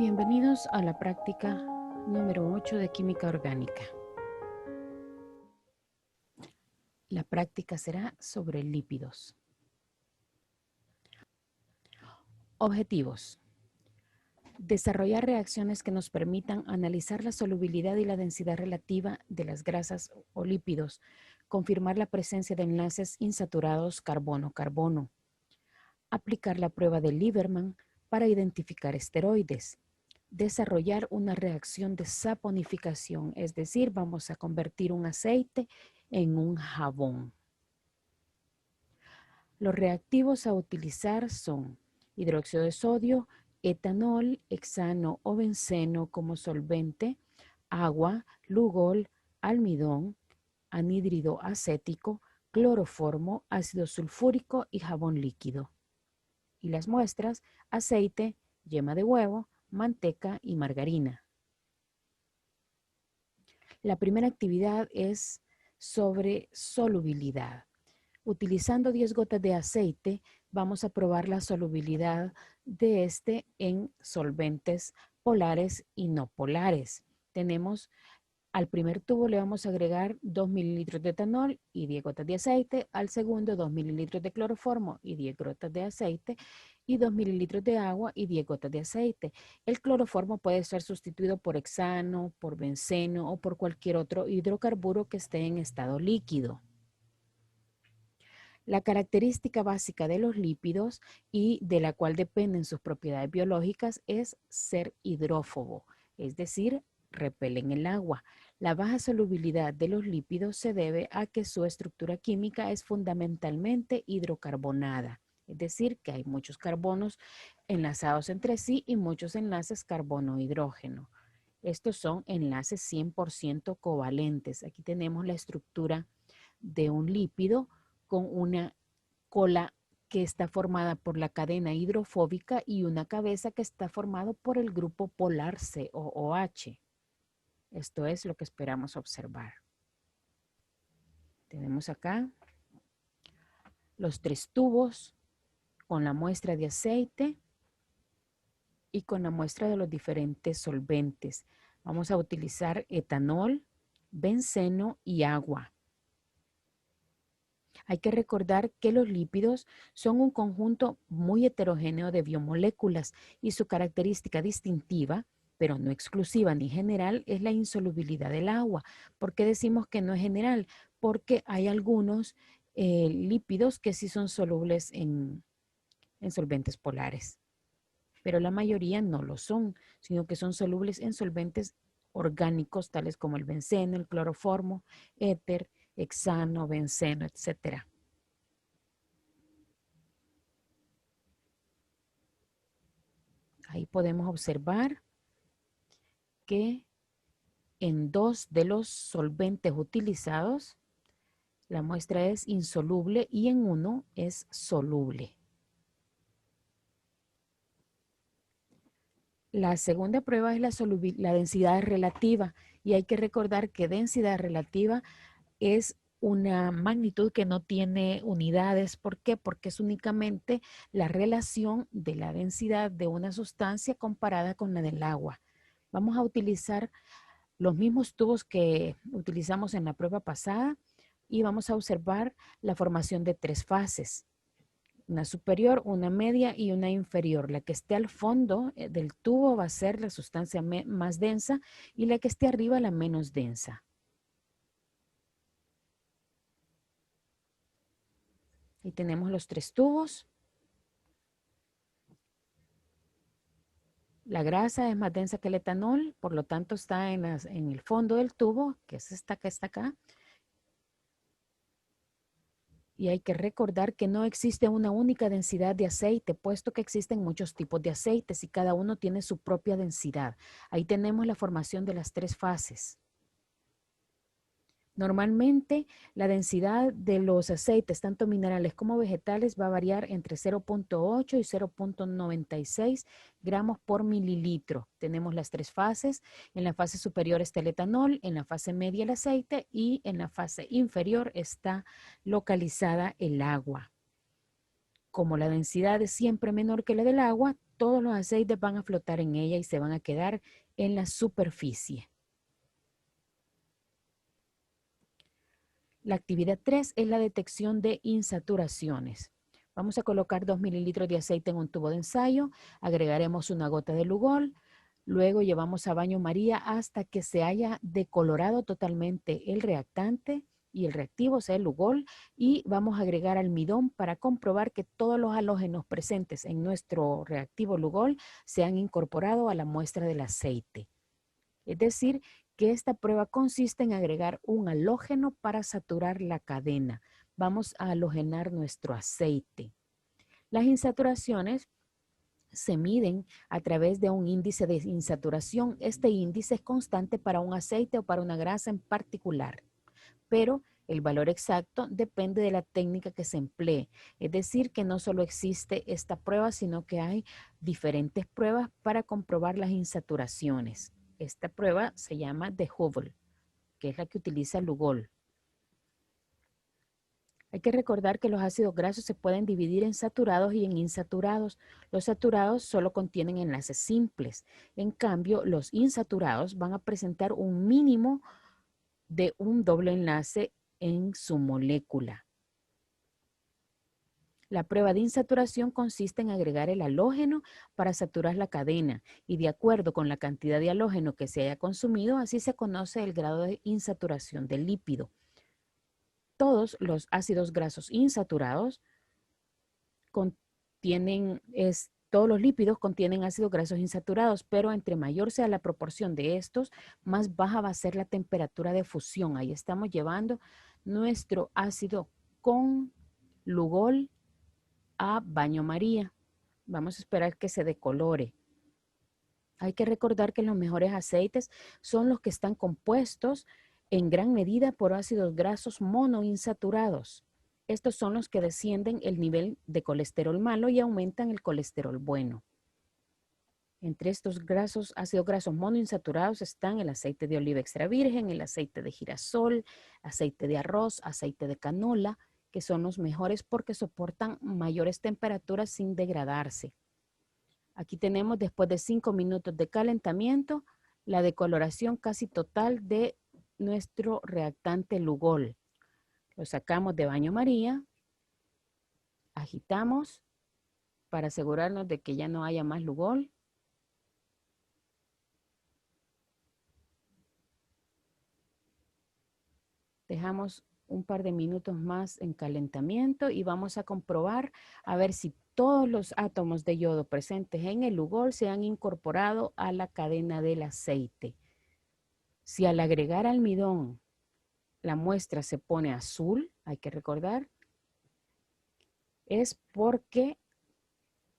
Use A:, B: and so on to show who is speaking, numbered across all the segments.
A: Bienvenidos a la práctica número 8 de química orgánica. La práctica será sobre lípidos. Objetivos. Desarrollar reacciones que nos permitan analizar la solubilidad y la densidad relativa de las grasas o lípidos, confirmar la presencia de enlaces insaturados carbono-carbono, aplicar la prueba de Lieberman para identificar esteroides, desarrollar una reacción de saponificación, es decir, vamos a convertir un aceite en un jabón. Los reactivos a utilizar son hidróxido de sodio, etanol, hexano o benceno como solvente, agua, lugol, almidón, anhídrido acético, cloroformo, ácido sulfúrico y jabón líquido. Y las muestras, aceite, yema de huevo, manteca y margarina. La primera actividad es sobre solubilidad. Utilizando 10 gotas de aceite, vamos a probar la solubilidad de este en solventes polares y no polares. Tenemos al primer tubo le vamos a agregar 2 mililitros de etanol y 10 gotas de aceite. Al segundo 2 mililitros de cloroformo y 10 gotas de aceite. Y 2 mililitros de agua y 10 gotas de aceite. El cloroformo puede ser sustituido por hexano, por benceno o por cualquier otro hidrocarburo que esté en estado líquido. La característica básica de los lípidos y de la cual dependen sus propiedades biológicas es ser hidrófobo, es decir, repelen el agua. La baja solubilidad de los lípidos se debe a que su estructura química es fundamentalmente hidrocarbonada, es decir, que hay muchos carbonos enlazados entre sí y muchos enlaces carbono-hidrógeno. Estos son enlaces 100% covalentes. Aquí tenemos la estructura de un lípido con una cola que está formada por la cadena hidrofóbica y una cabeza que está formada por el grupo polar COOH. Esto es lo que esperamos observar. Tenemos acá los 3 tubos con la muestra de aceite y con la muestra de los diferentes solventes. Vamos a utilizar etanol, benceno y agua. Hay que recordar que los lípidos son un conjunto muy heterogéneo de biomoléculas y su característica distintiva, pero no exclusiva ni general, es la insolubilidad del agua. ¿Por qué decimos que no es general? Porque hay algunos lípidos que sí son solubles en solventes polares, pero la mayoría no lo son, sino que son solubles en solventes orgánicos tales como el benceno, el cloroformo, éter, hexano, benceno, etc. Ahí podemos observar que en 2 de los solventes utilizados, la muestra es insoluble y en 1 es soluble. La segunda prueba es la densidad relativa y hay que recordar que densidad relativa es una magnitud que no tiene unidades. ¿Por qué? Porque es únicamente la relación de la densidad de una sustancia comparada con la del agua. Vamos a utilizar los mismos tubos que utilizamos en la prueba pasada y vamos a observar la formación de 3 fases. Una superior, una media y una inferior. La que esté al fondo del tubo va a ser la sustancia más densa y la que esté arriba la menos densa. Y tenemos los 3 tubos. La grasa es más densa que el etanol, por lo tanto está en el fondo del tubo, que es esta que está acá. Y hay que recordar que no existe una única densidad de aceite, puesto que existen muchos tipos de aceites y cada uno tiene su propia densidad. Ahí tenemos la formación de las 3 fases. Normalmente la densidad de los aceites, tanto minerales como vegetales, va a variar entre 0.8 y 0.96 gramos por mililitro. Tenemos las 3 fases. En la fase superior está el etanol, en la fase media el aceite y en la fase inferior está localizada el agua. Como la densidad es siempre menor que la del agua, todos los aceites van a flotar en ella y se van a quedar en la superficie. La actividad 3 es la detección de insaturaciones. Vamos a colocar 2 mililitros de aceite en un tubo de ensayo, agregaremos una gota de Lugol, luego llevamos a baño María hasta que se haya decolorado totalmente el reactante y el reactivo, o sea, el Lugol, y vamos a agregar almidón para comprobar que todos los halógenos presentes en nuestro reactivo Lugol se han incorporado a la muestra del aceite. Es decir, que esta prueba consiste en agregar un halógeno para saturar la cadena. Vamos a halogenar nuestro aceite. Las insaturaciones se miden a través de un índice de insaturación. Este índice es constante para un aceite o para una grasa en particular, pero el valor exacto depende de la técnica que se emplee. Es decir, que no solo existe esta prueba, sino que hay diferentes pruebas para comprobar las insaturaciones. Esta prueba se llama de Hubble, que es la que utiliza Lugol. Hay que recordar que los ácidos grasos se pueden dividir en saturados y en insaturados. Los saturados solo contienen enlaces simples. En cambio, los insaturados van a presentar un mínimo de un doble enlace en su molécula. La prueba de insaturación consiste en agregar el halógeno para saturar la cadena y de acuerdo con la cantidad de halógeno que se haya consumido, así se conoce el grado de insaturación del lípido. Todos los ácidos grasos insaturados todos los lípidos contienen ácidos grasos insaturados, pero entre mayor sea la proporción de estos, más baja va a ser la temperatura de fusión. Ahí estamos llevando nuestro ácido con Lugol a baño María. Vamos a esperar que se decolore. Hay que recordar que los mejores aceites son los que están compuestos en gran medida por ácidos grasos monoinsaturados. Estos son los que descienden el nivel de colesterol malo y aumentan el colesterol bueno. Entre estos ácidos grasos monoinsaturados están el aceite de oliva extra virgen, el aceite de girasol, aceite de arroz, aceite de canola, que son los mejores porque soportan mayores temperaturas sin degradarse. Aquí tenemos, después de 5 minutos de calentamiento, la decoloración casi total de nuestro reactante Lugol. Lo sacamos de baño María, agitamos para asegurarnos de que ya no haya más Lugol. Dejamos un par de minutos más en calentamiento y vamos a comprobar a ver si todos los átomos de yodo presentes en el Lugol se han incorporado a la cadena del aceite. Si al agregar almidón la muestra se pone azul, hay que recordar, es porque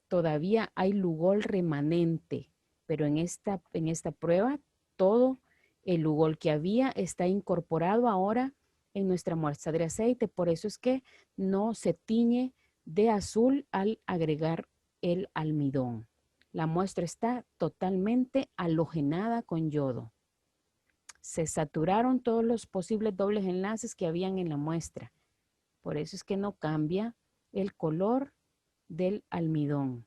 A: todavía hay Lugol remanente, pero en esta prueba todo el Lugol que había está incorporado ahora en nuestra muestra de aceite, por eso es que no se tiñe de azul al agregar el almidón. La muestra está totalmente halogenada con yodo. Se saturaron todos los posibles dobles enlaces que habían en la muestra, por eso es que no cambia el color del almidón.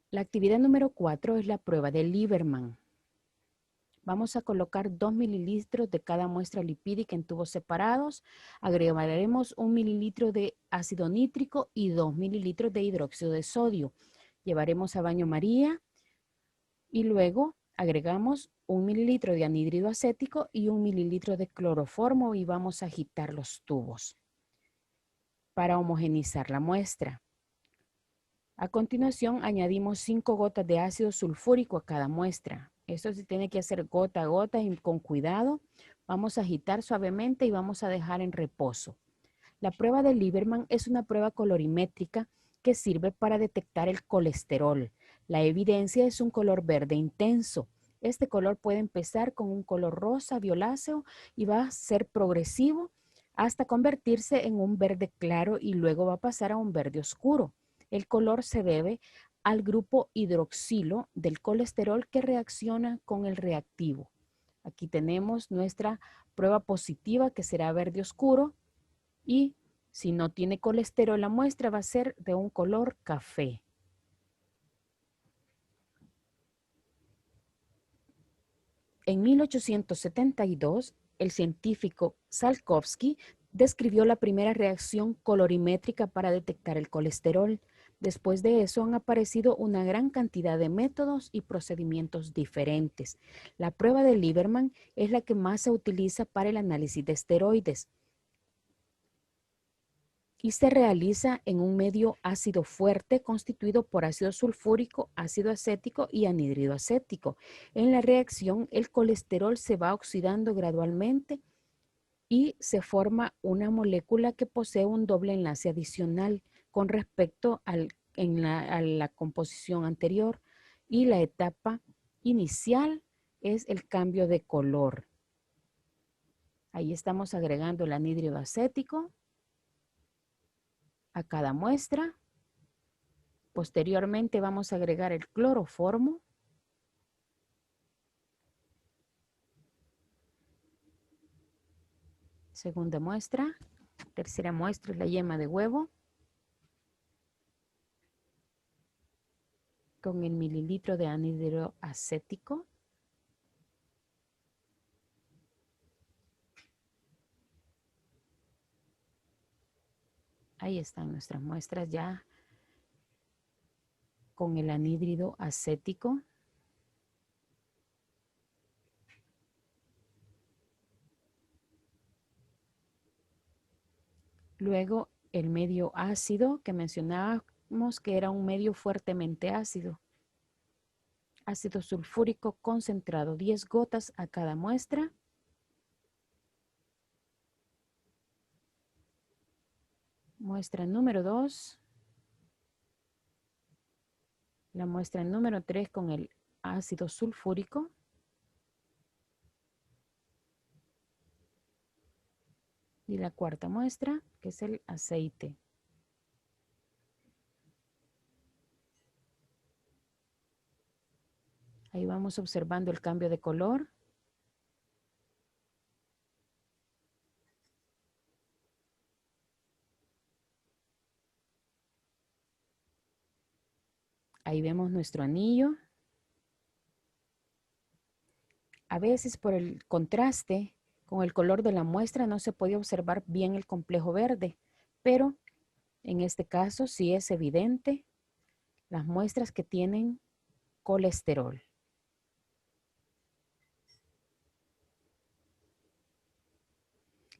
A: La actividad número 4 es la prueba de Lieberman. Vamos a colocar 2 mililitros de cada muestra lipídica en tubos separados. Agregaremos 1 mililitro de ácido nítrico y 2 mililitros de hidróxido de sodio. Llevaremos a baño María y luego agregamos 1 mililitro de anhídrido acético y 1 mililitro de cloroformo y vamos a agitar los tubos para homogenizar la muestra. A continuación, añadimos 5 gotas de ácido sulfúrico a cada muestra. Esto se tiene que hacer gota a gota y con cuidado. Vamos a agitar suavemente y vamos a dejar en reposo. La prueba de Lieberman es una prueba colorimétrica que sirve para detectar el colesterol. La evidencia es un color verde intenso. Este color puede empezar con un color rosa violáceo y va a ser progresivo hasta convertirse en un verde claro y luego va a pasar a un verde oscuro. El color se debe al grupo hidroxilo del colesterol que reacciona con el reactivo. Aquí tenemos nuestra prueba positiva, que será verde oscuro, y si no tiene colesterol la muestra va a ser de un color café. En 1872, el científico Salkovsky describió la primera reacción colorimétrica para detectar el colesterol. Después de eso han aparecido una gran cantidad de métodos y procedimientos diferentes. La prueba de Lieberman es la que más se utiliza para el análisis de esteroides y se realiza en un medio ácido fuerte constituido por ácido sulfúrico, ácido acético y anhídrido acético. En la reacción, el colesterol se va oxidando gradualmente y se forma una molécula que posee un doble enlace adicional con respecto a la composición anterior, y la etapa inicial es el cambio de color. Ahí estamos agregando el anhídrido acético a cada muestra. Posteriormente vamos a agregar el cloroformo. Segunda muestra. Tercera muestra es la yema de huevo con el mililitro de anhídrido acético. Ahí están nuestras muestras ya con el anhídrido acético. Luego el medio ácido que mencionábamos que era un medio fuertemente ácido. Ácido sulfúrico concentrado, 10 gotas a cada muestra. Muestra número 2. La muestra número 3 con el ácido sulfúrico. Y la cuarta muestra, que es el aceite. Ahí vamos observando el cambio de color. Ahí vemos nuestro anillo. A veces por el contraste con el color de la muestra no se puede observar bien el complejo verde, pero en este caso sí es evidente las muestras que tienen colesterol.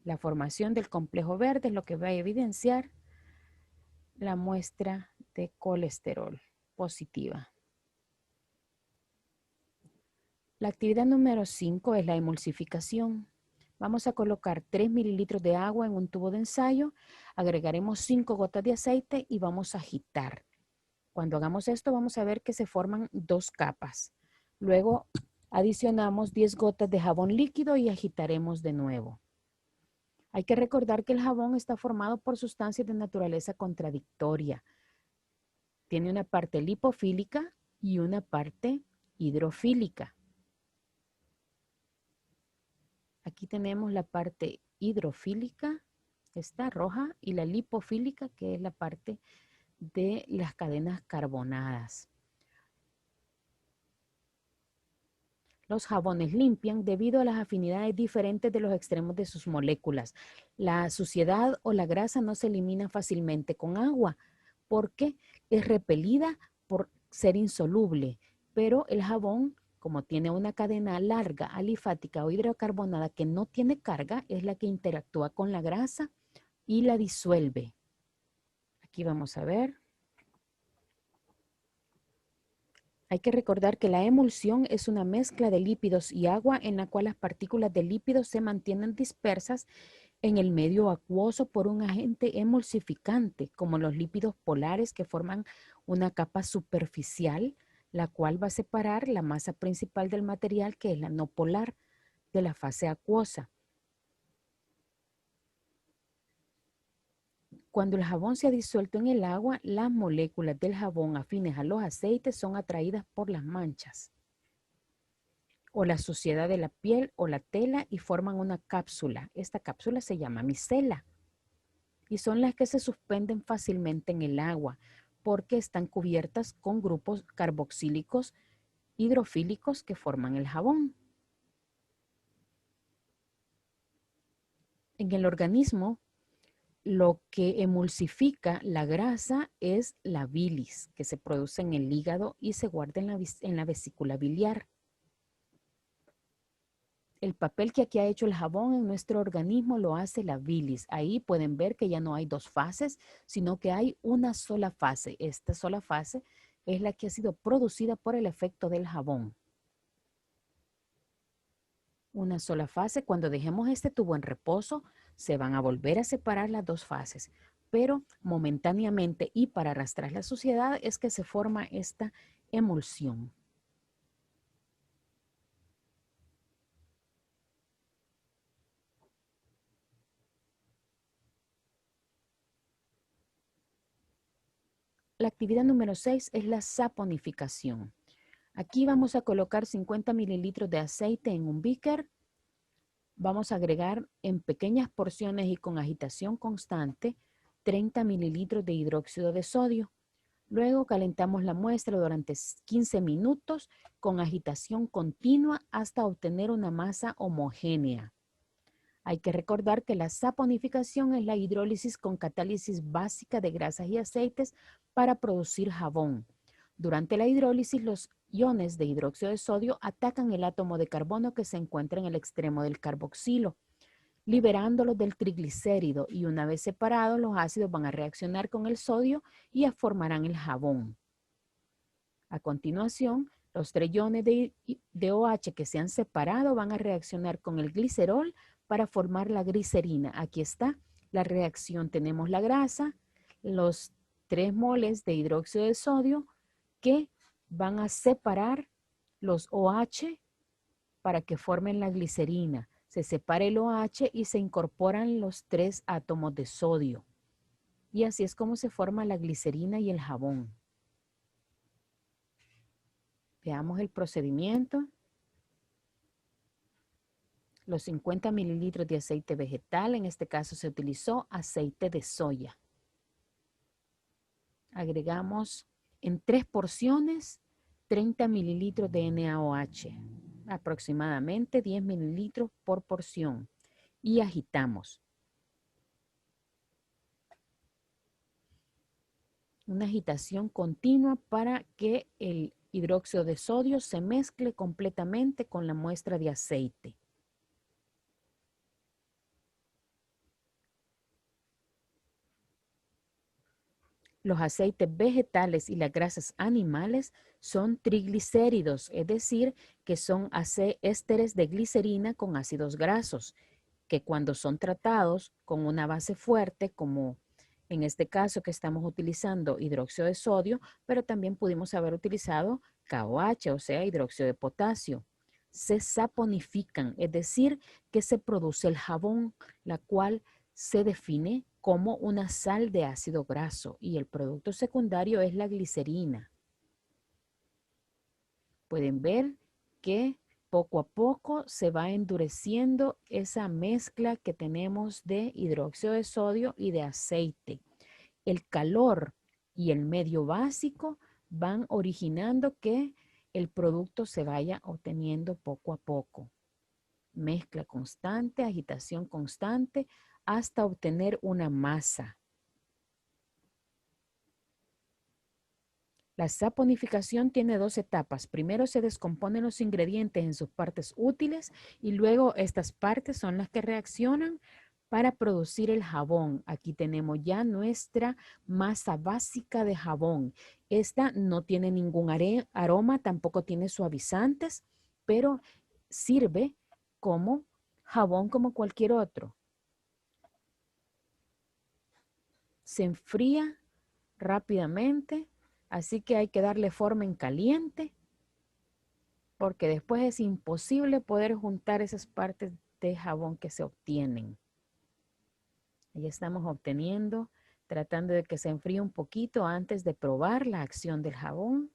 A: La formación del complejo verde es lo que va a evidenciar la muestra de colesterol positiva. La actividad número 5 es la emulsificación. Vamos a colocar 3 mililitros de agua en un tubo de ensayo, agregaremos 5 gotas de aceite y vamos a agitar. Cuando hagamos esto vamos a ver que se forman 2 capas. Luego adicionamos 10 gotas de jabón líquido y agitaremos de nuevo. Hay que recordar que el jabón está formado por sustancias de naturaleza contradictoria. Tiene una parte lipofílica y una parte hidrofílica. Aquí tenemos la parte hidrofílica, está roja, y la lipofílica, que es la parte de las cadenas carbonadas. Los jabones limpian debido a las afinidades diferentes de los extremos de sus moléculas. La suciedad o la grasa no se elimina fácilmente con agua porque es repelida por ser insoluble, pero el jabón, como tiene una cadena larga, alifática o hidrocarbonada que no tiene carga, es la que interactúa con la grasa y la disuelve. Aquí vamos a ver. Hay que recordar que la emulsión es una mezcla de lípidos y agua en la cual las partículas de lípidos se mantienen dispersas en el medio acuoso por un agente emulsificante, como los lípidos polares que forman una capa superficial, la cual va a separar la masa principal del material, que es la no polar, de la fase acuosa. Cuando el jabón se ha disuelto en el agua, las moléculas del jabón afines a los aceites son atraídas por las manchas o la suciedad de la piel o la tela y forman una cápsula. Esta cápsula se llama micela y son las que se suspenden fácilmente en el agua porque están cubiertas con grupos carboxílicos hidrofílicos que forman el jabón. En el organismo, lo que emulsifica la grasa es la bilis, que se produce en el hígado y se guarda en la vesícula biliar. El papel que aquí ha hecho el jabón en nuestro organismo lo hace la bilis. Ahí pueden ver que ya no hay dos fases, sino que hay una sola fase. Esta sola fase es la que ha sido producida por el efecto del jabón. Una sola fase, cuando dejemos este tubo en reposo, se van a volver a separar las dos fases, pero momentáneamente y para arrastrar la suciedad es que se forma esta emulsión. La actividad número 6 es la saponificación. Aquí vamos a colocar 50 mililitros de aceite en un beaker. Vamos a agregar en pequeñas porciones y con agitación constante 30 mililitros de hidróxido de sodio. Luego calentamos la muestra durante 15 minutos con agitación continua hasta obtener una masa homogénea. Hay que recordar que la saponificación es la hidrólisis con catálisis básica de grasas y aceites para producir jabón. Durante la hidrólisis, los iones de hidróxido de sodio atacan el átomo de carbono que se encuentra en el extremo del carboxilo, liberándolo del triglicérido, y una vez separados, los ácidos van a reaccionar con el sodio y formarán el jabón. A continuación, los 3 iones de OH que se han separado van a reaccionar con el glicerol para formar la glicerina. Aquí está la reacción. Tenemos la grasa, los 3 moles de hidróxido de sodio que van a separar los OH para que formen la glicerina. Se separa el OH y se incorporan los 3 átomos de sodio. Y así es como se forma la glicerina y el jabón. Veamos el procedimiento. Los 50 mililitros de aceite vegetal, en este caso se utilizó aceite de soya. Agregamos en 3 porciones 30 mililitros de NaOH, aproximadamente 10 mililitros por porción, y agitamos. Una agitación continua para que el hidróxido de sodio se mezcle completamente con la muestra de aceite. Los aceites vegetales y las grasas animales son triglicéridos, es decir, que son ésteres de glicerina con ácidos grasos, que cuando son tratados con una base fuerte, como en este caso que estamos utilizando hidróxido de sodio, pero también pudimos haber utilizado KOH, o sea, hidróxido de potasio, se saponifican, es decir, que se produce el jabón, la cual se define como una sal de ácido graso y el producto secundario es la glicerina. Pueden ver que poco a poco se va endureciendo esa mezcla que tenemos de hidróxido de sodio y de aceite. El calor y el medio básico van originando que el producto se vaya obteniendo poco a poco. Mezcla constante, agitación constante, hasta obtener una masa. La saponificación tiene 2 etapas. Primero se descomponen los ingredientes en sus partes útiles y luego estas partes son las que reaccionan para producir el jabón. Aquí tenemos ya nuestra masa básica de jabón. Esta no tiene ningún aroma, tampoco tiene suavizantes, pero sirve como jabón como cualquier otro. Se enfría rápidamente, así que hay que darle forma en caliente, porque después es imposible poder juntar esas partes de jabón que se obtienen. Ahí estamos obteniendo, tratando de que se enfríe un poquito antes de probar la acción del jabón.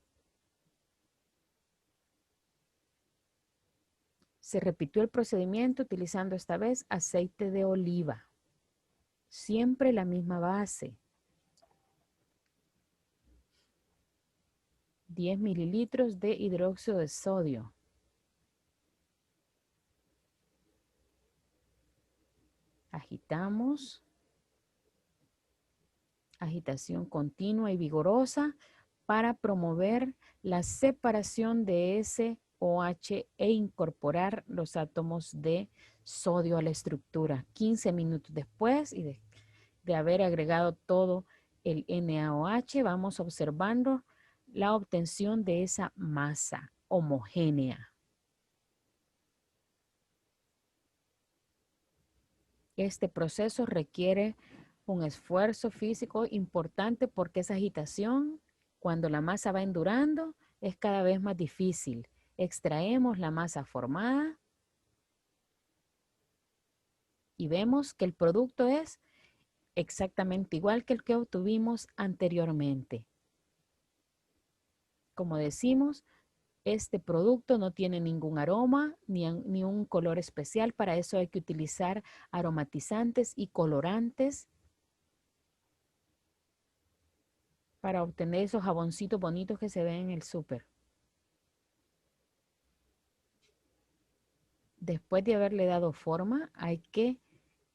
A: Se repitió el procedimiento utilizando esta vez aceite de oliva. Siempre la misma base. 10 mililitros de hidróxido de sodio. Agitamos. Agitación continua y vigorosa para promover la separación de ese OH e incorporar los átomos de sodio a la estructura. 15 minutos después y de haber agregado todo el NaOH, vamos observando la obtención de esa masa homogénea. Este proceso requiere un esfuerzo físico importante porque esa agitación, cuando la masa va endurando, es cada vez más difícil. Extraemos la masa formada y vemos que el producto es exactamente igual que el que obtuvimos anteriormente. Como decimos, este producto no tiene ningún aroma ni un color especial. Para eso hay que utilizar aromatizantes y colorantes para obtener esos jaboncitos bonitos que se ven en el súper. Después de haberle dado forma, hay que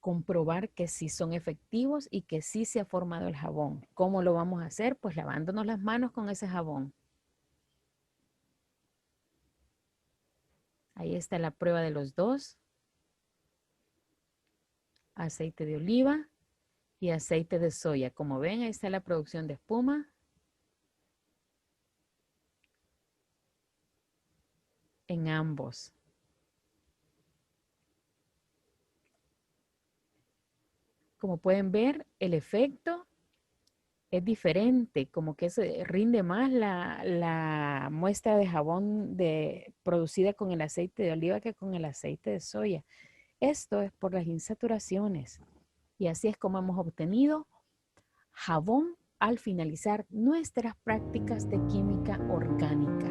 A: comprobar que sí son efectivos y que sí se ha formado el jabón. ¿Cómo lo vamos a hacer? Pues lavándonos las manos con ese jabón. Ahí está la prueba de los dos. Aceite de oliva y aceite de soya. Como ven, ahí está la producción de espuma. En ambos. Como pueden ver, el efecto es diferente, como que se rinde más la muestra de jabón producida con el aceite de oliva que con el aceite de soya. Esto es por las insaturaciones. Y así es como hemos obtenido jabón al finalizar nuestras prácticas de química orgánica.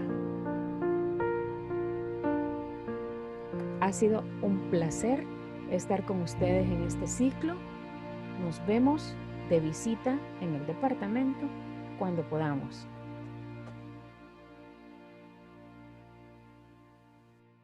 A: Ha sido un placer estar con ustedes en este ciclo. Nos vemos de visita en el departamento cuando podamos.